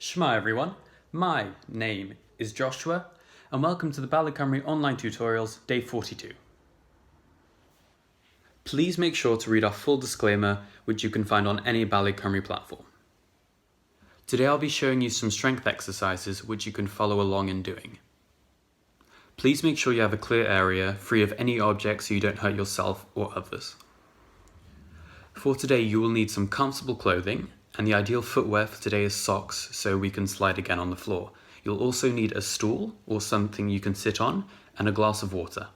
Shema everyone, my name is Joshua and welcome to the Ballet Cymru online tutorials day 42. Please make sure to read our full disclaimer which you can find on any Ballet Cymru platform. Today I'll be showing you some strength exercises which you can follow along in doing. Please make sure you have a clear area free of any objects so you don't hurt yourself or others. For today you will need some comfortable clothing, and the ideal footwear for today is socks so we can slide again on the floor. You'll also need a stool or something you can sit on and a glass of water.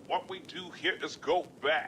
What we do here is go back.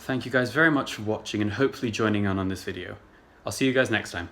Thank you guys very much for watching and hopefully joining in on this video. I'll see you guys next time.